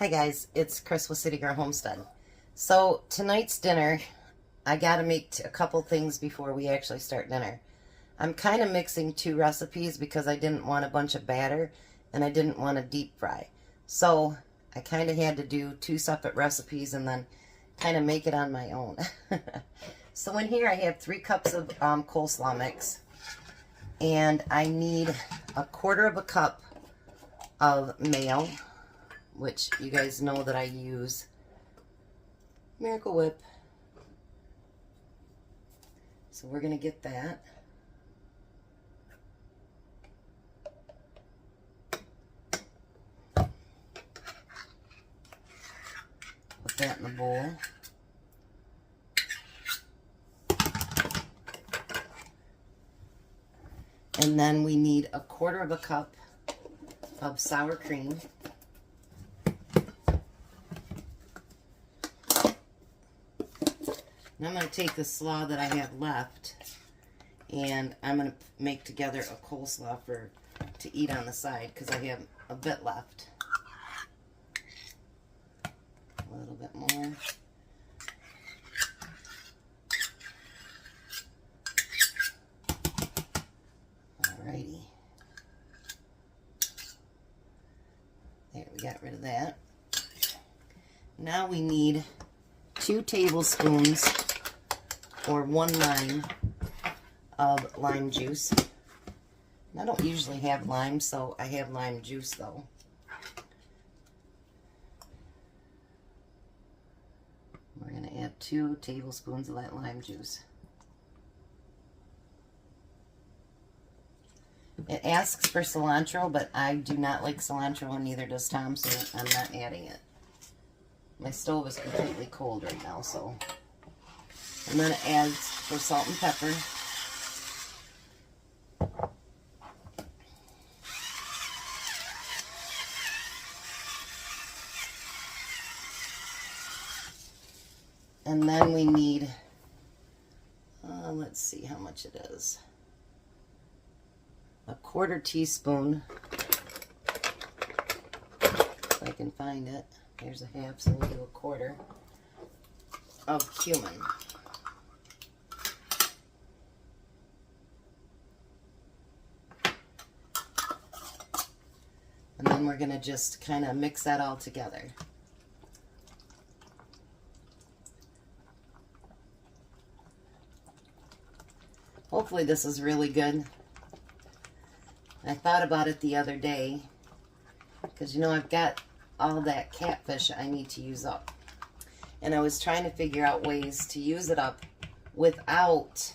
Hi guys, it's Chris with City Girl Homestead. So tonight's dinner, I gotta make a couple things before we actually start dinner. I'm kind of mixing two recipes because I didn't want a bunch of batter and I didn't want to deep fry. So I kind of had to do two separate recipes and then kind of make it on my own. So in here I have 3 cups of coleslaw mix, and I need 1/4 cup of mayo, which you guys know that I use Miracle Whip. So we're going to get that. Put that in the bowl. And then we need 1/4 cup of sour cream. And I'm going to take the slaw that I have left, and I'm going to make together a coleslaw to eat on the side because I have a bit left. A little bit more. Alrighty. There, we got rid of that. Now we need 2 tablespoons or 1 lime of lime juice. And I don't usually have lime, so I have lime juice though. We're going to add 2 tablespoons of that lime juice. It asks for cilantro, but I do not like cilantro, and neither does Tom, so I'm not adding it. My stove is completely cold right now, so I'm going to add for salt and pepper. And then we need, let's see how much it is. 1/4 teaspoon, if I can find it. Here's a half, so we'll do 1/4 of cumin. And then we're going to just kind of mix that all together. Hopefully this is really good. I thought about it the other day because, you know, I've got all that catfish I need to use up. And I was trying to figure out ways to use it up without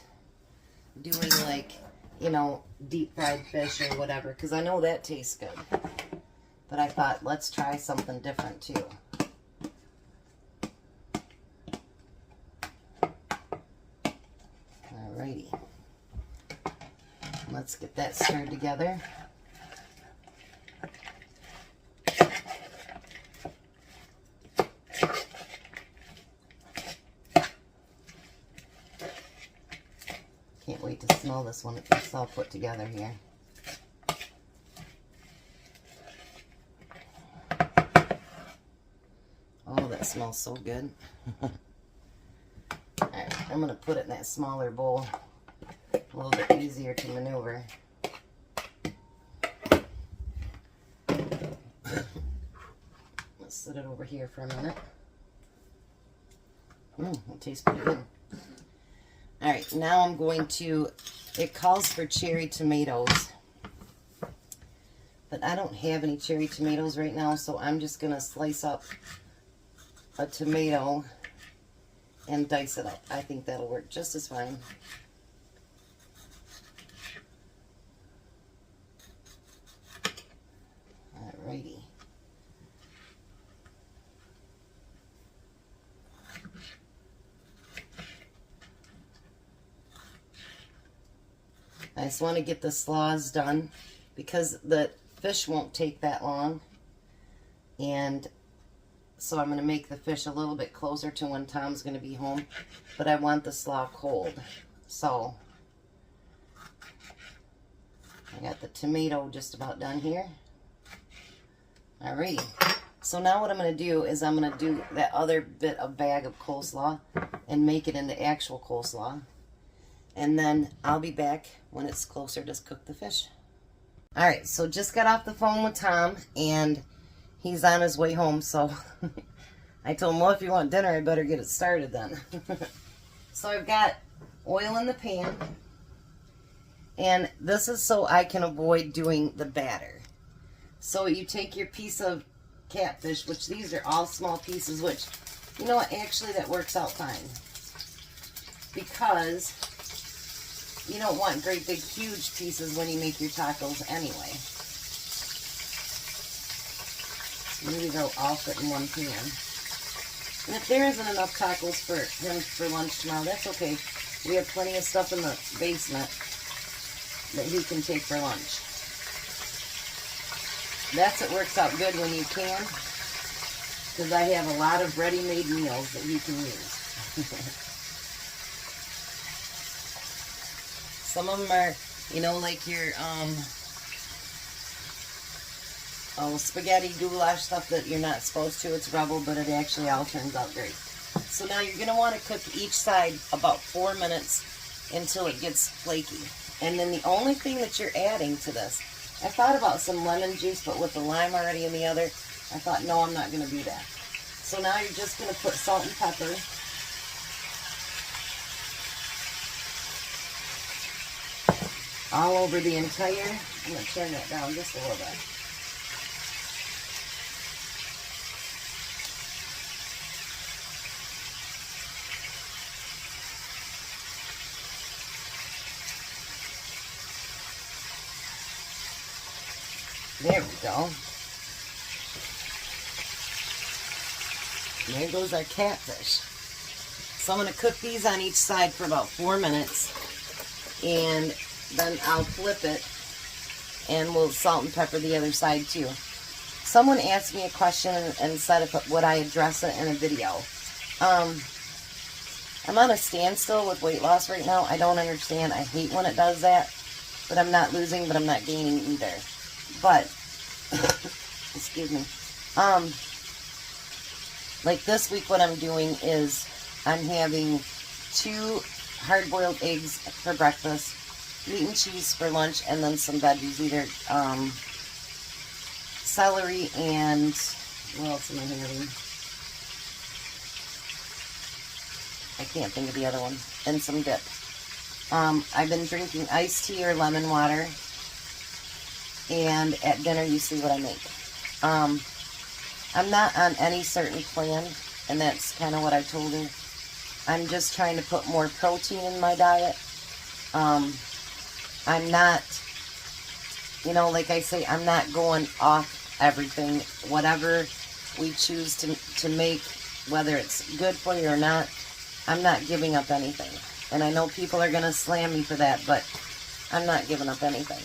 doing, like, you know, deep fried fish or whatever, because I know that tastes good. But I thought, let's try something different too. Alrighty. Let's get that stirred together. Can't wait to smell this when it's all put together here. Oh, that smells so good. Alright, I'm going to put it in that smaller bowl. A little bit easier to maneuver. Let's set it over here for a minute. It tastes pretty good. Alright, now I'm going to, it calls for cherry tomatoes, but I don't have any cherry tomatoes right now, so I'm just going to slice up a tomato and dice it up. I think that'll work just as fine. Alrighty. I just want to get the slaws done because the fish won't take that long. And so I'm going to make the fish a little bit closer to when Tom's going to be home. But I want the slaw cold. So I got the tomato just about done here. Alrighty, So now what I'm going to do is I'm going to do that other bit of bag of coleslaw and make it into actual coleslaw. And then I'll be back when it's closer to cook the fish. Alright, so just got off the phone with Tom, and he's on his way home, so I told him, well, if you want dinner, I better get it started then. So I've got oil in the pan, and this is so I can avoid doing the batter. So you take your piece of catfish, which these are all small pieces, which, you know what, actually that works out fine. Because you don't want great big huge pieces when you make your tacos anyway. Maybe they'll all fit in one pan. And if there isn't enough tacos for him for lunch tomorrow, that's okay. We have plenty of stuff in the basement that he can take for lunch. That's what works out good when you can, because I have a lot of ready-made meals that he can use. Some of them are, you know, like your spaghetti goulash stuff that you're not supposed to. It's rubble, but it actually all turns out great. So now you're going to want to cook each side about 4 minutes until it gets flaky. And then the only thing that you're adding to this, I thought about some lemon juice, but with the lime already in the other, I thought, no, I'm not going to do that. So now you're just going to put salt and pepper. All over the entire, I'm going to turn that down just a little bit. There we go. There goes our catfish. So I'm going to cook these on each side for about 4 minutes, and then I'll flip it, and we'll salt and pepper the other side too. Someone asked me a question and said if would I address it in a video. I'm on a standstill with weight loss right now. I don't understand. I hate when it does that. But I'm not losing, but I'm not gaining either. But, excuse me. Like this week what I'm doing is I'm having 2 hard-boiled eggs for breakfast, meat and cheese for lunch, and then some veggies, either celery and, what else am I having? I can't think of the other one. And some dip. I've been drinking iced tea or lemon water, and at dinner you see what I make. I'm not on any certain plan, and that's kind of what I told her. I'm just trying to put more protein in my diet. I'm not, you know, like I say, I'm not going off everything. Whatever we choose to make, whether it's good for you or not, I'm not giving up anything. And I know people are going to slam me for that, but I'm not giving up anything.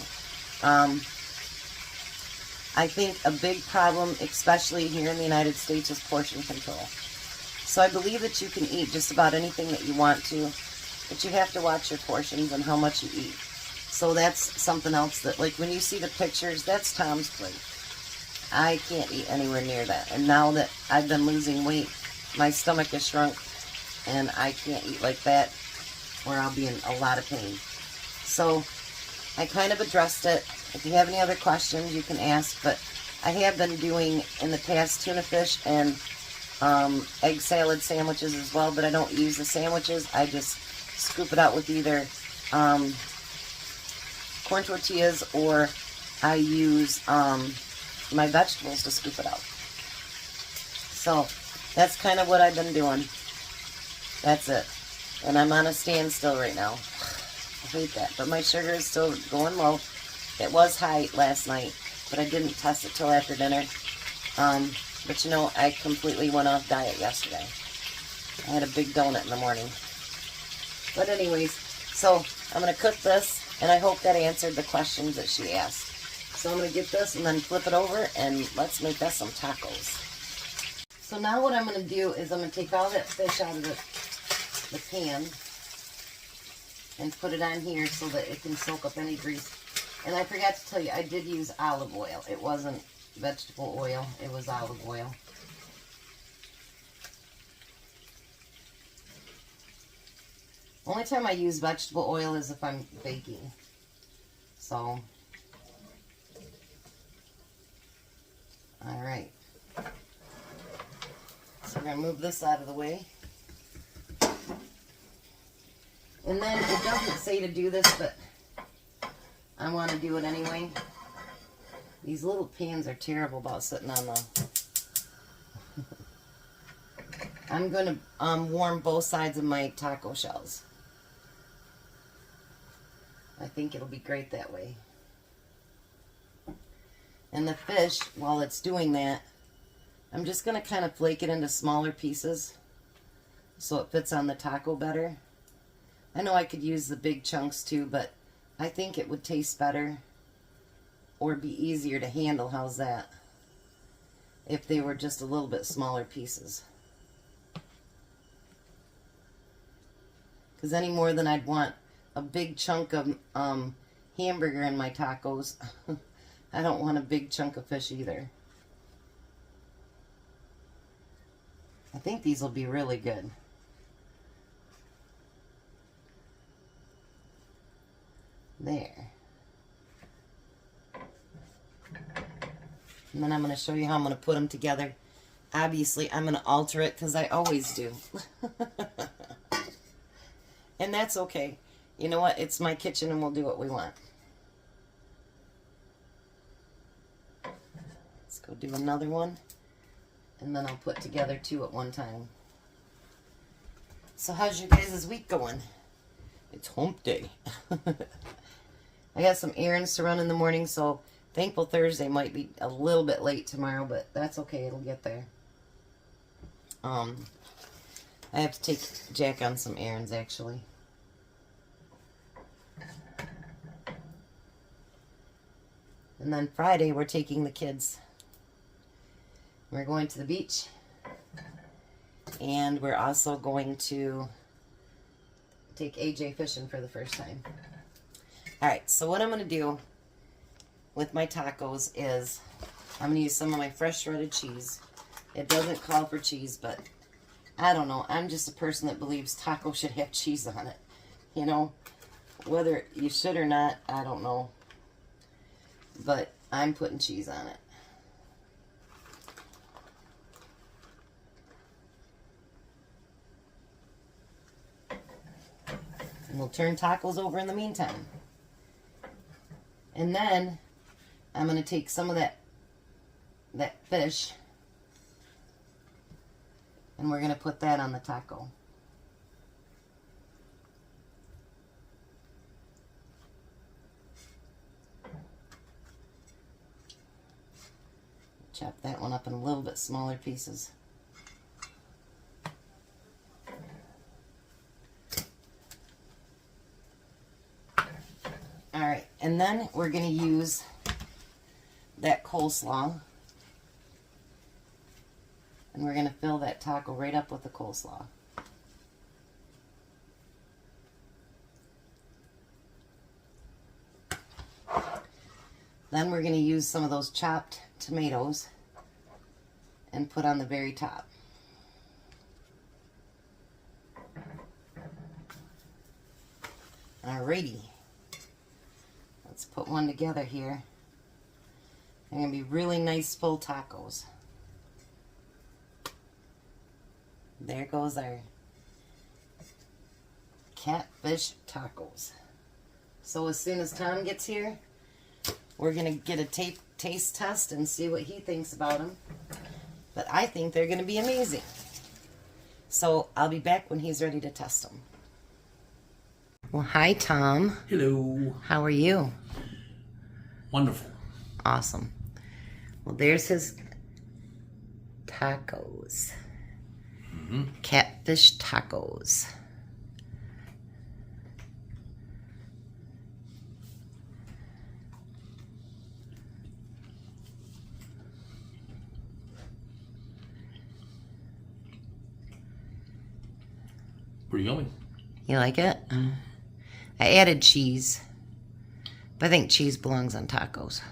I think a big problem, especially here in the United States, is portion control. So I believe that you can eat just about anything that you want to, but you have to watch your portions and how much you eat. So that's something else that, like when you see the pictures, that's Tom's plate. I can't eat anywhere near that. And now that I've been losing weight, my stomach has shrunk, and I can't eat like that, or I'll be in a lot of pain. So I kind of addressed it. If you have any other questions, you can ask, but I have been doing in the past tuna fish and egg salad sandwiches as well, but I don't use the sandwiches. I just scoop it out with either corn tortillas, or I use my vegetables to scoop it out. So that's kind of what I've been doing. That's it. And I'm on a standstill right now. I hate that. But my sugar is still going low. It was high last night, but I didn't test it till after dinner. But you know, I completely went off diet yesterday. I had a big donut in the morning. But anyways, so I'm going to cook this, and I hope that answered the questions that she asked. So I'm going to get this and then flip it over, and let's make us some tacos. So now what I'm going to do is I'm going to take all that fish out of the pan and put it on here so that it can soak up any grease. And I forgot to tell you, I did use olive oil. It wasn't vegetable oil. It was olive oil. Only time I use vegetable oil is if I'm baking. So, alright. So we're going to move this out of the way. And then it doesn't say to do this, but I want to do it anyway. These little pans are terrible about sitting on the... I'm going to warm both sides of my taco shells. I think it'll be great that way. And the fish, while it's doing that, I'm just going to kind of flake it into smaller pieces so it fits on the taco better. I know I could use the big chunks too, but I think it would taste better or be easier to handle. How's that? If they were just a little bit smaller pieces. Because any more than I'd want a big chunk of hamburger in my tacos, I don't want a big chunk of fish either. I think these will be really good. There. And then I'm going to show you how I'm going to put them together. Obviously, I'm going to alter it because I always do. And that's okay. You know what? It's my kitchen and we'll do what we want. Let's go do another one. And then I'll put together two at one time. So how's your guys' week going? It's hump day. I got some errands to run in the morning, so Thankful Thursday might be a little bit late tomorrow, but that's okay. It'll get there. I have to take Jack on some errands, actually. And then Friday, we're taking the kids. We're going to the beach. And we're also going to take AJ fishing for the first time. Alright, so what I'm going to do with my tacos is I'm going to use some of my fresh shredded cheese. It doesn't call for cheese, but I don't know. I'm just a person that believes tacos should have cheese on it. You know, whether you should or not, I don't know. But I'm putting cheese on it. And we'll turn tacos over in the meantime. And then I'm going to take some of that fish and we're going to put that on the taco. Chop that one up in a little bit smaller pieces. Alright, and then we're going to use that coleslaw. And we're going to fill that taco right up with the coleslaw. Then we're going to use some of those chopped tomatoes and put on the very top. Alrighty. Let's put one together here. They're going to be really nice full tacos. There goes our catfish tacos. So as soon as Tom gets here, we're going to get a taste test and see what he thinks about them. But I think they're going to be amazing. So I'll be back when he's ready to test them. Well, hi, Tom. Hello. How are you? Wonderful. Awesome. Well, there's his tacos. Mm-hmm. Catfish tacos. Pretty yummy. You like it? I added cheese. But I think cheese belongs on tacos.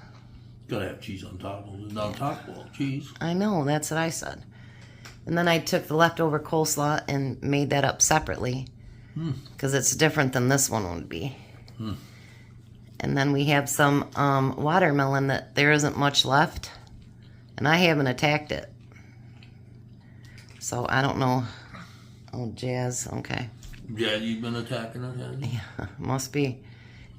Gotta have cheese on tacos. It's not taco cheese. I know, that's what I said. And then I took the leftover coleslaw and made that up separately. Because it's different than this one would be. And then we have some watermelon that there isn't much left. And I haven't attacked it. So I don't know. Oh, Jazz, okay. Yeah, you've been attacking it, haven't you? Yeah, must be.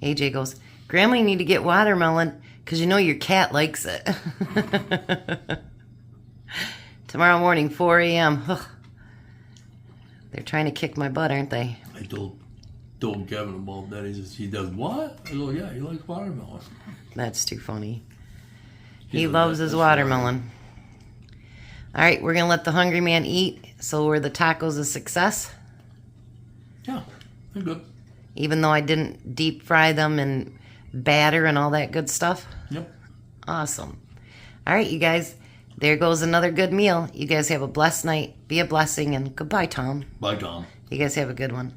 AJ goes, Grandma, you need to get watermelon because you know your cat likes it. Tomorrow morning, 4 a.m. Ugh. They're trying to kick my butt, aren't they? I told Kevin about that. He says, he does what? I go, yeah, he likes watermelon. That's too funny. He He does loves that, his that's watermelon. All right, we're going to let the hungry man eat. So were the tacos a success? Yeah, they're good. Even though I didn't deep fry them and batter and all that good stuff? Yep. Awesome. All right, you guys. There goes another good meal. You guys have a blessed night. Be a blessing, and goodbye, Tom. Bye, Tom. You guys have a good one.